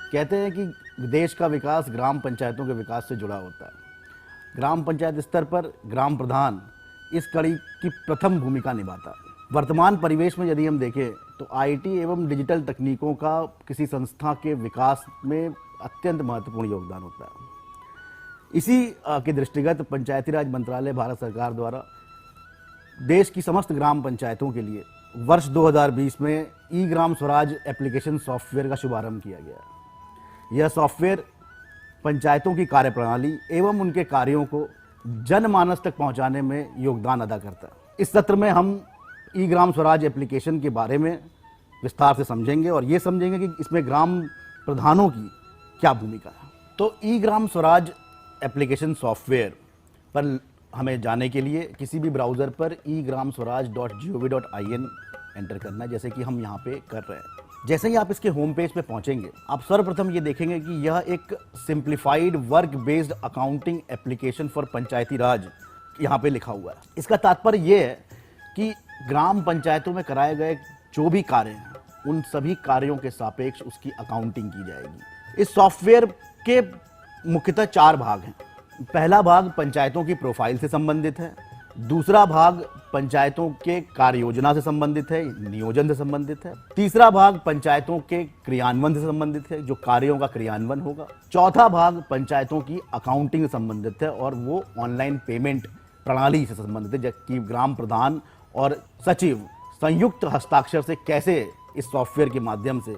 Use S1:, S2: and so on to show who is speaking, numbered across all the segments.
S1: कहते हैं कि देश का विकास ग्राम पंचायतों के विकास से जुड़ा होता है। ग्राम पंचायत स्तर पर ग्राम प्रधान इस कड़ी की प्रथम भूमिका निभाता है। वर्तमान परिवेश में यदि हम देखें तो आईटी एवं डिजिटल तकनीकों का किसी संस्था के विकास में अत्यंत महत्वपूर्ण योगदान होता है। इसी के दृष्टिगत पंचायती राज मंत्रालय भारत सरकार द्वारा देश की समस्त ग्राम पंचायतों के लिए वर्ष 2020 में ई ग्राम स्वराज एप्लीकेशन सॉफ्टवेयर का शुभारंभ किया गया। यह सॉफ्टवेयर पंचायतों की कार्यप्रणाली एवं उनके कार्यों को जनमानस तक पहुंचाने में योगदान अदा करता है। इस सत्र में हम ई ग्राम स्वराज एप्लीकेशन के बारे में विस्तार से समझेंगे और ये समझेंगे कि इसमें ग्राम प्रधानों की क्या भूमिका है। तो ई ग्राम स्वराज एप्लीकेशन सॉफ्टवेयर पर हमें जाने के लिए किसी भी ब्राउज़र पर eGramSwaraj.gov.in एंटर करना है, जैसे कि हम यहाँ पे कर रहे हैं। जैसे ही आप इसके होम पेज पे पहुँचेंगे, आप सर्वप्रथम ये देखेंगे कि यह एक simplified work based accounting application for Panchayati Raj यहाँ पे लिखा हुआ है। इसका तात्पर्य ये है कि ग्राम पंचायतों में कराए गए जो भी कार्य हैं, उन सभी कार्यों के सापेक्ष उसकी अकाउंटिंग की जाएगी। इस सॉफ्टवेयर के मुख्यतः 4 भाग हैं। पहला भाग पंचायतों की प्रोफाइल से संबंधित है, दूसरा भाग पंचायतों के कार्य योजना से संबंधित है, नियोजन से संबंधित है, तीसरा भाग पंचायतों के क्रियान्वयन से संबंधित है, जो कार्यों का क्रियान्वयन होगा, चौथा भाग पंचायतों की अकाउंटिंग से संबंधित है और वो ऑनलाइन पेमेंट प्रणाली से संबंधित है, जबकि ग्राम प्रधान और सचिव संयुक्त हस्ताक्षर से कैसे इस सॉफ्टवेयर के माध्यम से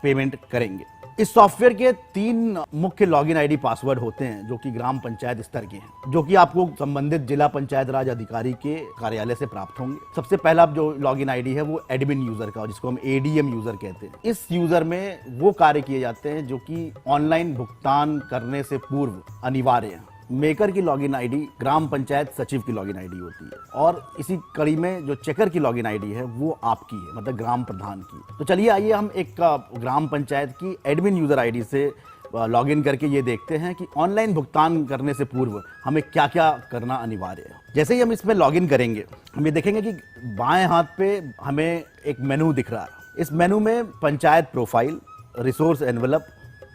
S1: पेमेंट करेंगे। इस सॉफ्टवेयर के 3 मुख्य लॉगिन आईडी पासवर्ड होते हैं, जो कि ग्राम पंचायत स्तर के हैं, जो कि आपको संबंधित जिला पंचायत राज अधिकारी के कार्यालय से प्राप्त होंगे। सबसे पहला जो लॉगिन आईडी है वो एडमिन यूजर का, जिसको हम एडीएम यूजर कहते हैं। इस यूजर में वो कार्य किए जाते हैं जो कि ऑनलाइन भुगतान करने से पूर्व अनिवार्य है। मेकर की लॉगिन आईडी ग्राम पंचायत सचिव की लॉगिन आईडी होती है और इसी कड़ी में जो चेकर की लॉगिन आईडी है वो आपकी है, मतलब ग्राम प्रधान की। तो चलिए आइए हम एक ग्राम पंचायत की एडमिन यूजर आईडी से लॉगिन करके ये देखते हैं कि ऑनलाइन भुगतान करने से पूर्व हमें क्या क्या करना अनिवार्य है। जैसे ही हम इसमें लॉगिन करेंगे, हम ये देखेंगे कि बाएं हाथ पे हमें एक मेनू दिख रहा है। इस मेनू में panchayat profile, resource envelope,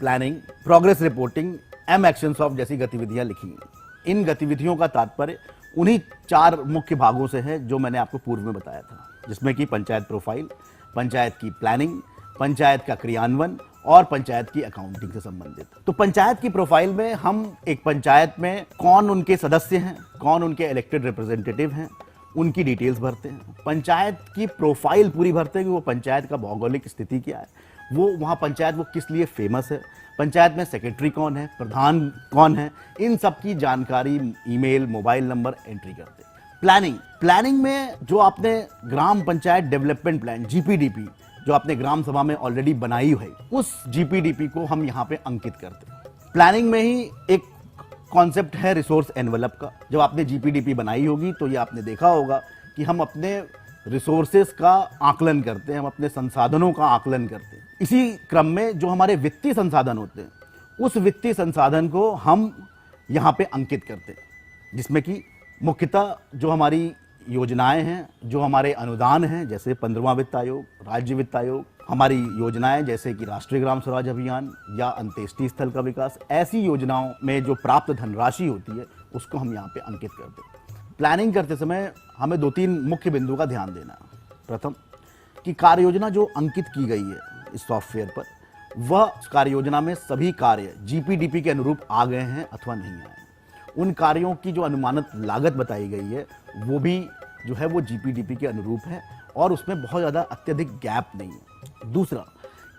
S1: planning, progress reporting, M actions off जैसी गतिविधियां लिखी हैं। इन गतिविधियों का तात्पर्य उन्हीं 4 मुख्य भागों से है जो मैंने आपको पूर्व में बताया था, जिसमें कि पंचायत प्रोफाइल, पंचायत की प्लानिंग, पंचायत का क्रियान्वयन और पंचायत की अकाउंटिंग से संबंधित। तो पंचायत की प्रोफाइल में हम एक पंचायत में कौन उनके सदस्य हैं, कौन उनके इलेक्टेड रिप्रेजेंटेटिव हैं, उनकी डिटेल्स भरते हैं। पंचायत की प्रोफाइल पूरी भरते हैं कि वो पंचायत का भौगोलिक स्थिति क्या है, वो वहाँ पंचायत वो किस लिए फेमस है, पंचायत में सेक्रेटरी कौन है, प्रधान कौन है, इन सब की जानकारी ईमेल, मोबाइल नंबर एंट्री करते हैं। प्लानिंग में जो आपने ग्राम पंचायत डेवलपमेंट प्लान जीपीडीपी जो आपने ग्राम सभा में ऑलरेडी बनाई है, उस जीपीडीपी को हम यहाँ पे अंकित करते हैं। प्लानिंग में ही एक कॉन्सेप्ट है रिसोर्स एनवेलप का। जब आपने जीपीडीपी बनाई होगी तो ये आपने देखा होगा कि हम अपने रिसोर्सेस का आकलन करते हैं, हम अपने संसाधनों का आकलन करते हैं। इसी क्रम में जो हमारे वित्तीय संसाधन होते हैं, उस वित्तीय संसाधन को हम यहाँ पे अंकित करते हैं, जिसमें कि मुख्यतः जो हमारी योजनाएं हैं, जो हमारे अनुदान हैं, जैसे 15वां वित्त आयोग, राज्य वित्त आयोग, हमारी योजनाएं जैसे कि राष्ट्रीय ग्राम स्वराज अभियान या अंत्येष्टि स्थल का विकास, ऐसी योजनाओं में जो प्राप्त धनराशि होती है उसको हम यहाँ पे अंकित करते हैं। प्लानिंग करते समय हमें 2-3 मुख्य बिंदु का ध्यान देना है। प्रथम कि कार्य योजना जो अंकित की गई है इस सॉफ्टवेयर पर, वह कार्य योजना में सभी कार्य जीपीडीपी के अनुरूप आ गए हैं अथवा नहीं आए। उन कार्यों की जो अनुमानित लागत बताई गई है वो भी जो है वो जीपीडीपी के अनुरूप है और उसमें बहुत ज़्यादा अत्यधिक गैप नहीं है। दूसरा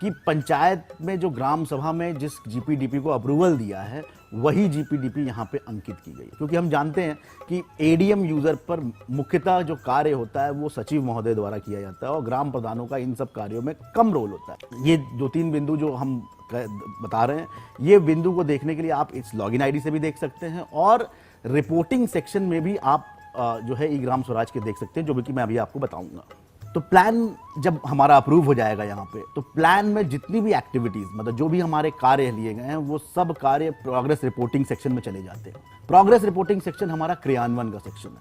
S1: कि पंचायत में जो ग्राम सभा में जिस जीपीडीपी को अप्रूवल दिया है वही जीपीडीपी यहाँ पे अंकित की गई, क्योंकि हम जानते हैं कि एडीएम यूजर पर मुख्यतः जो कार्य होता है वो सचिव महोदय द्वारा किया जाता है और ग्राम प्रधानों का इन सब कार्यों में कम रोल होता है। ये 2-3 बिंदु जो हम बता रहे हैं, ये बिंदु को देखने के लिए आप इस लॉगिन आईडी से भी देख सकते हैं और रिपोर्टिंग सेक्शन में भी आप जो है ई ग्राम स्वराज के देख सकते हैं, जो कि मैं अभी आपको बताऊंगा। तो प्लान जब हमारा अप्रूव हो जाएगा यहाँ पे, तो प्लान में जितनी भी एक्टिविटीज, मतलब जो भी हमारे कार्य लिए गए हैं, वो सब कार्य प्रोग्रेस रिपोर्टिंग सेक्शन में चले जाते हैं। प्रोग्रेस रिपोर्टिंग सेक्शन हमारा क्रियान्वयन का सेक्शन है।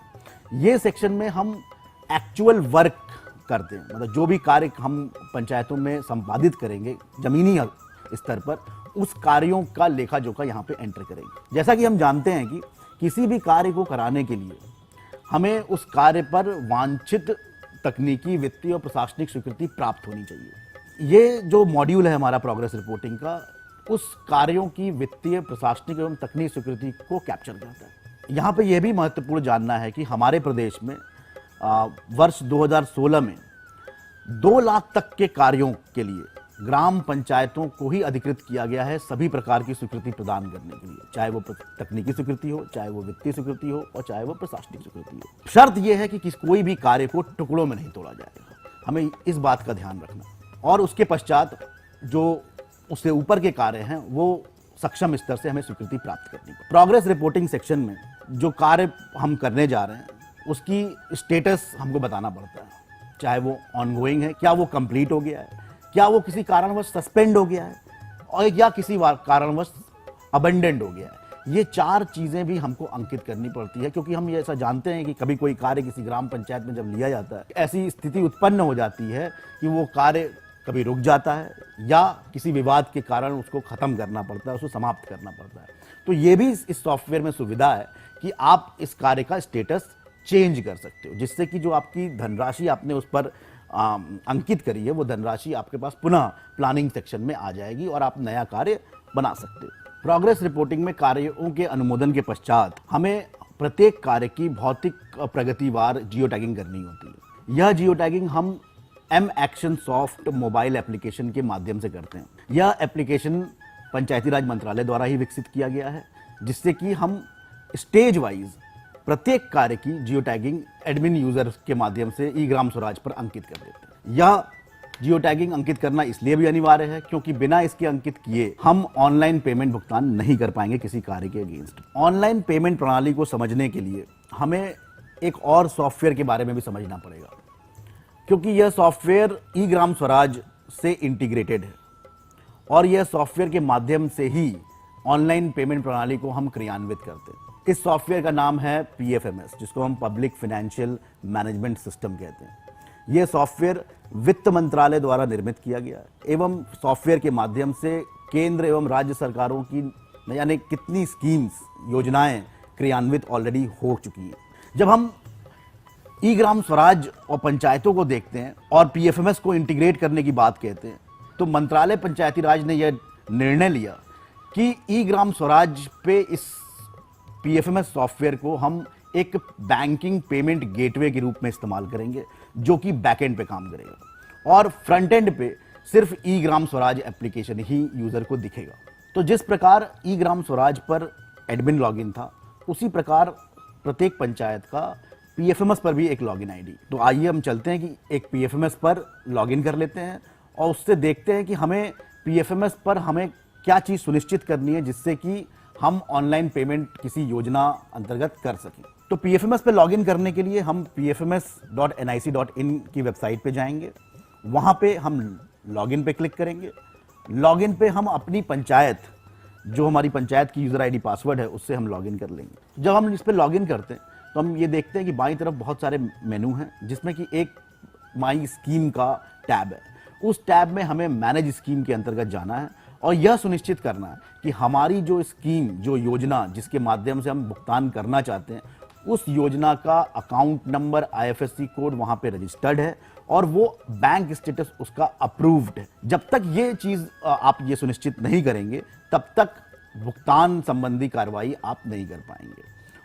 S1: ये सेक्शन में हम एक्चुअल वर्क करते हैं, मतलब जो भी कार्य हम पंचायतों में संपादित करेंगे, जमीनी स्तर पर उस कार्यों का लेखा जोखा यहाँ पे एंटर करेंगे। जैसा कि हम जानते हैं कि किसी भी कार्य को कराने के लिए हमें उस कार्य पर वांछित तकनीकी, वित्तीय और प्रशासनिक स्वीकृति प्राप्त होनी चाहिए। ये जो मॉड्यूल है हमारा प्रोग्रेस रिपोर्टिंग का, उस कार्यों की वित्तीय, प्रशासनिक एवं तकनीकी स्वीकृति को कैप्चर करता है। यहाँ पे यह भी महत्वपूर्ण जानना है कि हमारे प्रदेश में वर्ष 2016 में 2 लाख तक के कार्यों के लिए ग्राम पंचायतों को ही अधिकृत किया गया है सभी प्रकार की स्वीकृति प्रदान करने के लिए, चाहे वो तकनीकी स्वीकृति हो, चाहे वो वित्तीय स्वीकृति हो और चाहे वो प्रशासनिक स्वीकृति हो। शर्त यह है कि कोई भी कार्य को टुकड़ों में नहीं तोड़ा जाएगा, हमें इस बात का ध्यान रखना। और उसके पश्चात जो उससे ऊपर के कार्य हैं वो सक्षम स्तर से हमें स्वीकृति प्राप्त करनी है। प्रोग्रेस रिपोर्टिंग सेक्शन में जो कार्य हम करने जा रहे हैं उसकी स्टेटस हमको बताना पड़ता है, चाहे वो ऑनगोइंग है, क्या वो कंप्लीट हो गया है, क्या वो किसी कारणवश सस्पेंड हो गया है और या किसी कारणवश अबंडेंड हो गया है। ये 4 चीजें भी हमको अंकित करनी पड़ती है, क्योंकि हम ये ऐसा जानते हैं कि कभी कोई कार्य किसी ग्राम पंचायत में जब लिया जाता है, ऐसी स्थिति उत्पन्न हो जाती है कि वो कार्य कभी रुक जाता है या किसी विवाद के कारण उसको खत्म करना पड़ता है, उसको समाप्त करना पड़ता है। तो ये भी इस सॉफ्टवेयर में सुविधा है कि आप इस कार्य का स्टेटस चेंज कर सकते हो, जिससे कि जो आपकी धनराशि आपने उस पर अंकित करी है वो धनराशि आपके पास पुनः प्लानिंग सेक्शन में आ जाएगी और आप नया कार्य बना सकते हो। प्रोग्रेस रिपोर्टिंग में कार्यों के अनुमोदन के पश्चात हमें प्रत्येक कार्य की भौतिक प्रगतिवार जियो टैगिंग करनी होती है। यह जियो टैगिंग हम M action soft mobile application के माध्यम से करते हैं। यह एप्लीकेशन पंचायती राज मंत्रालय द्वारा ही विकसित किया गया है, जिससे कि हम स्टेज वाइज प्रत्येक कार्य की जियो टैगिंग एडमिन यूजर के माध्यम से ई ग्राम स्वराज पर अंकित कर देते हैं। यह जियो टैगिंग अंकित करना इसलिए भी अनिवार्य है क्योंकि बिना इसके अंकित किए हम ऑनलाइन पेमेंट भुगतान नहीं कर पाएंगे किसी कार्य के अगेंस्ट। ऑनलाइन पेमेंट प्रणाली को समझने के लिए हमें एक और सॉफ्टवेयर के बारे में भी समझना पड़ेगा, क्योंकि यह सॉफ्टवेयर ई ग्राम स्वराज से इंटीग्रेटेड है और यह सॉफ्टवेयर के माध्यम से ही ऑनलाइन पेमेंट प्रणाली को हम क्रियान्वित करते हैं। इस सॉफ्टवेयर का नाम है PFMS, जिसको हम पब्लिक फाइनेंशियल मैनेजमेंट सिस्टम कहते हैं। यह सॉफ्टवेयर वित्त मंत्रालय द्वारा निर्मित किया गया है एवं सॉफ्टवेयर के माध्यम से केंद्र एवं राज्य सरकारों की न जाने कितनी स्कीम्स, योजनाएं क्रियान्वित ऑलरेडी हो चुकी हैं। जब हम ई ग्राम स्वराज और पंचायतों को देखते हैं और PFMS को इंटीग्रेट करने की बात कहते हैं, तो मंत्रालय पंचायती राज ने यह निर्णय लिया कि ई ग्राम स्वराज पे इस PFMS सॉफ्टवेयर को हम एक बैंकिंग पेमेंट गेटवे के रूप में इस्तेमाल करेंगे, जो कि बैकएंड पे काम करेगा और फ्रंट एंड पे सिर्फ ई ग्राम स्वराज एप्लीकेशन ही यूजर को दिखेगा। तो जिस प्रकार ई ग्राम स्वराज पर एडमिन लॉगिन था, उसी प्रकार प्रत्येक पंचायत का PFMS पर भी एक लॉगिन आईडी। तो आइए हम चलते हैं कि एक PFMS पर लॉगिन कर लेते हैं और उससे देखते हैं कि हमें PFMS पर हमें क्या चीज़ सुनिश्चित करनी है जिससे कि हम ऑनलाइन पेमेंट किसी योजना अंतर्गत कर सकें। तो PFMS पे लॉगिन करने के लिए हम pfms.nic.in की वेबसाइट पे जाएंगे। वहाँ पे हम लॉगिन पे क्लिक करेंगे। लॉगिन पे हम अपनी पंचायत, जो हमारी पंचायत की यूज़र आईडी पासवर्ड है, उससे हम लॉगिन कर लेंगे। जब हम इस पर लॉगिन करते हैं तो हम ये देखते हैं कि बाईं तरफ बहुत सारे मेनू हैं, जिसमें कि एक माई स्कीम का टैब है। उस टैब में हमें मैनेज स्कीम के अंतर्गत जाना है और यह सुनिश्चित करना है कि हमारी जो स्कीम, जो योजना जिसके माध्यम से हम भुगतान करना चाहते हैं, उस योजना का अकाउंट नंबर, IFSC कोड वहाँ पे रजिस्टर्ड है और वो बैंक स्टेटस उसका अप्रूव्ड है। जब तक ये चीज़ आप ये सुनिश्चित नहीं करेंगे, तब तक भुगतान संबंधी कार्रवाई आप नहीं कर पाएंगे।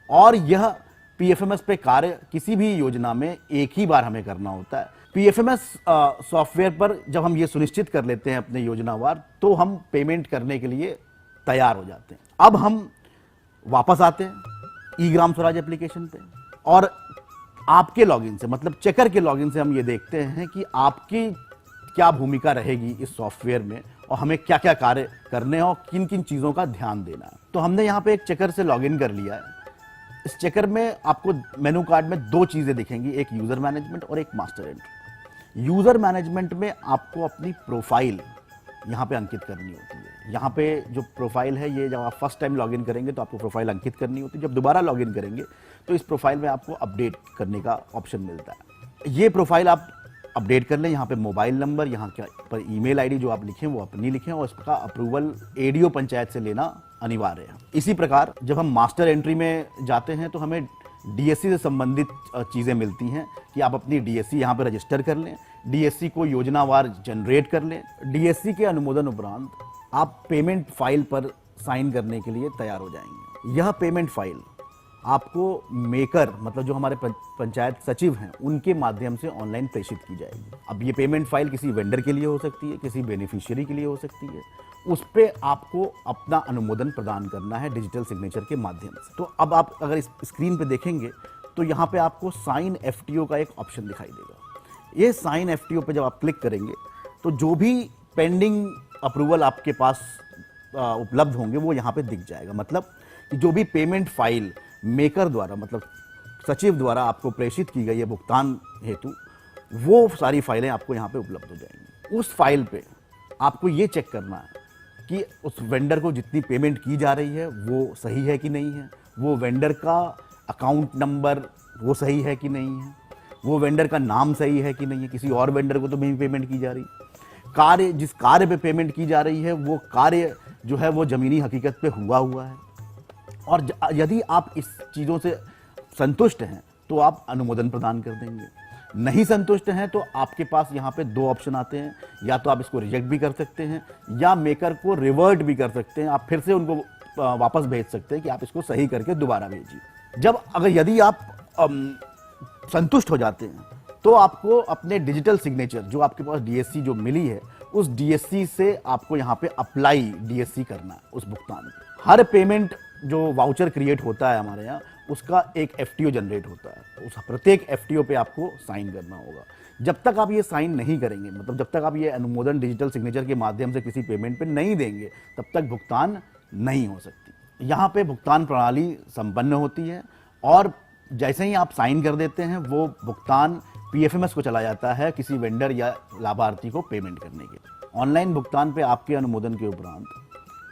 S1: और यह PFMS पे कार्य किसी भी योजना में एक ही बार हमें करना होता है। PFMS सॉफ्टवेयर पर जब हम ये सुनिश्चित कर लेते हैं अपने योजनावार, तो हम पेमेंट करने के लिए तैयार हो जाते हैं। अब हम वापस आते हैं ई ग्राम स्वराज एप्लीकेशन पे और आपके लॉगिन से, मतलब चेकर के लॉगिन से हम ये देखते हैं कि आपकी क्या भूमिका रहेगी इस सॉफ्टवेयर में और हमें क्या क्या कार्य करने हैं और किन किन चीज़ों का ध्यान देना है। तो हमने यहाँ पे एक चेकर से लॉगिन कर लिया है। इस चेकर में आपको मेनू कार्ड में 2 चीज़ें दिखेंगी, एक यूज़र मैनेजमेंट और एक मास्टर एंट्री। यूज़र मैनेजमेंट में आपको अपनी प्रोफाइल यहाँ पे अंकित करनी होती है। यहाँ पे जो प्रोफाइल है, ये जब आप फर्स्ट टाइम लॉगिन करेंगे तो आपको प्रोफाइल अंकित करनी होती है। जब दोबारा लॉगिन करेंगे तो इस प्रोफाइल में आपको अपडेट करने का ऑप्शन मिलता है। ये प्रोफाइल आप अपडेट कर लें। यहाँ पे मोबाइल नंबर, यहाँ क्या पर ईमेल आईडी जो आप लिखें वो अपनी लिखें और इसका अप्रूवल एडीओ पंचायत से लेना अनिवार्य है। इसी प्रकार जब हम मास्टर एंट्री में जाते हैं तो हमें डीएससी से संबंधित चीज़ें मिलती हैं कि आप अपनी डीएससी यहाँ पर रजिस्टर कर लें, डीएससी को योजनावार जनरेट कर लें। डीएससी के अनुमोदन उपरांत आप पेमेंट फाइल पर साइन करने के लिए तैयार हो जाएंगे। यह पेमेंट फाइल आपको मेकर मतलब जो हमारे पंचायत सचिव हैं उनके माध्यम से ऑनलाइन प्रेषित की जाएगी। अब ये पेमेंट फाइल किसी वेंडर के लिए हो सकती है, किसी बेनिफिशियरी के लिए हो सकती है, उस पर आपको अपना अनुमोदन प्रदान करना है डिजिटल सिग्नेचर के माध्यम से। तो अब आप अगर इस स्क्रीन पे देखेंगे तो यहाँ पे आपको साइन एफटीओ का एक ऑप्शन दिखाई देगा। ये साइन एफटीओ पे जब आप क्लिक करेंगे तो जो भी पेंडिंग अप्रूवल आपके पास उपलब्ध होंगे वो यहाँ पे दिख जाएगा। मतलब कि जो भी पेमेंट फाइल मेकर द्वारा मतलब सचिव द्वारा आपको प्रेषित की गई है भुगतान हेतु, वो सारी फाइलें आपको यहाँ पे उपलब्ध हो जाएंगी। उस फाइल पे आपको ये चेक करना है कि उस वेंडर को जितनी पेमेंट की जा रही है वो सही है कि नहीं है, वो वेंडर का अकाउंट नंबर वो सही है कि नहीं है, वो वेंडर का नाम सही है कि नहीं है, किसी और वेंडर को तो नहीं पेमेंट की जा रही, कार्य जिस कार्य पे पेमेंट की जा रही है वो कार्य जो है वो ज़मीनी हकीकत पे हुआ है। और यदि आप इस चीज़ों से संतुष्ट हैं तो आप अनुमोदन प्रदान कर देंगे। नहीं संतुष्ट हैं तो आपके पास यहाँ पे दो ऑप्शन आते हैं, या तो आप इसको रिजेक्ट भी कर सकते हैं या मेकर को रिवर्ट भी कर सकते हैं। आप फिर से उनको वापस भेज सकते हैं कि आप इसको सही करके दोबारा भेजिए। जब यदि आप संतुष्ट हो जाते हैं तो आपको अपने डिजिटल सिग्नेचर जो आपके पास डीएससी जो मिली है उस डीएससी से आपको यहाँ पे अप्लाई डीएससी करना है उस भुगतान को। हर पेमेंट जो वाउचर क्रिएट होता है हमारे यहाँ उसका एक एफटीओ जनरेट होता है, उस प्रत्येक एफटीओ पे आपको साइन करना होगा। जब तक आप ये साइन नहीं करेंगे मतलब जब तक आप ये अनुमोदन डिजिटल सिग्नेचर के माध्यम से किसी पेमेंट पे नहीं देंगे तब तक भुगतान नहीं हो सकती। यहाँ पे भुगतान प्रणाली संपन्न होती है और जैसे ही आप साइन कर देते हैं वो भुगतान पीएफएमएस को चला जाता है किसी वेंडर या लाभार्थी को पेमेंट करने के लिए। ऑनलाइन भुगतान पे आपके अनुमोदन के उपरांत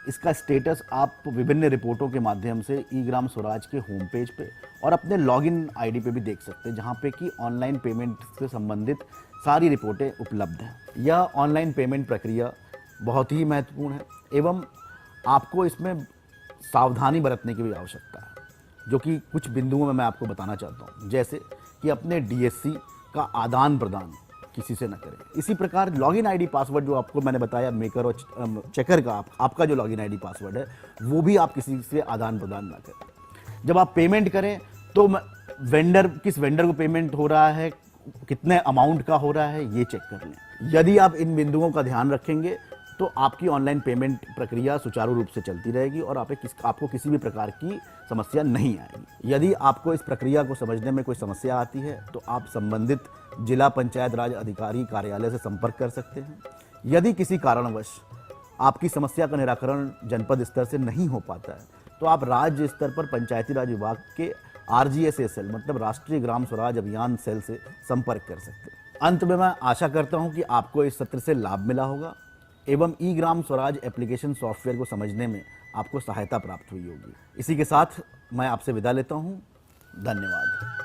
S1: इसका स्टेटस आप विभिन्न रिपोर्टों के माध्यम से ई ग्राम स्वराज के होम पेज पे और अपने लॉगिन आईडी पे भी देख सकते हैं, जहां पे कि ऑनलाइन पेमेंट से संबंधित सारी रिपोर्टें उपलब्ध हैं। यह ऑनलाइन पेमेंट प्रक्रिया बहुत ही महत्वपूर्ण है एवं आपको इसमें सावधानी बरतने की भी आवश्यकता है, जो कि कुछ बिंदुओं में मैं आपको बताना चाहता हूँ। जैसे कि अपने डीएससी का आदान प्रदान किसी से न करें। इसी प्रकार लॉगिन आईडी पासवर्ड जो आपको मैंने बताया मेकर और चेकर का आपका जो लॉगिन आईडी पासवर्ड है वो भी आप किसी से आदान प्रदान ना करें। जब आप पेमेंट करें तो वेंडर किस वेंडर को पेमेंट हो रहा है, कितने अमाउंट का हो रहा है, ये चेक कर लें। यदि आप इन बिंदुओं का ध्यान रखेंगे तो आपकी ऑनलाइन पेमेंट प्रक्रिया सुचारू रूप से चलती रहेगी और आपको किसी भी प्रकार की समस्या नहीं आएगी। यदि आपको इस प्रक्रिया को समझने में कोई समस्या आती है तो आप संबंधित जिला पंचायत राज अधिकारी कार्यालय से संपर्क कर सकते हैं। यदि किसी कारणवश आपकी समस्या का निराकरण जनपद स्तर से नहीं हो पाता है तो आप राज्य स्तर पर पंचायती राज विभाग के RGSA सेल मतलब राष्ट्रीय ग्राम स्वराज अभियान सेल से संपर्क कर सकते हैं। अंत में मैं आशा करता हूं कि आपको इस सत्र से लाभ मिला होगा एवं ई ग्राम स्वराज एप्लीकेशन सॉफ्टवेयर को समझने में आपको सहायता प्राप्त हुई होगी। इसी के साथ मैं आपसे विदा लेता हूं। धन्यवाद।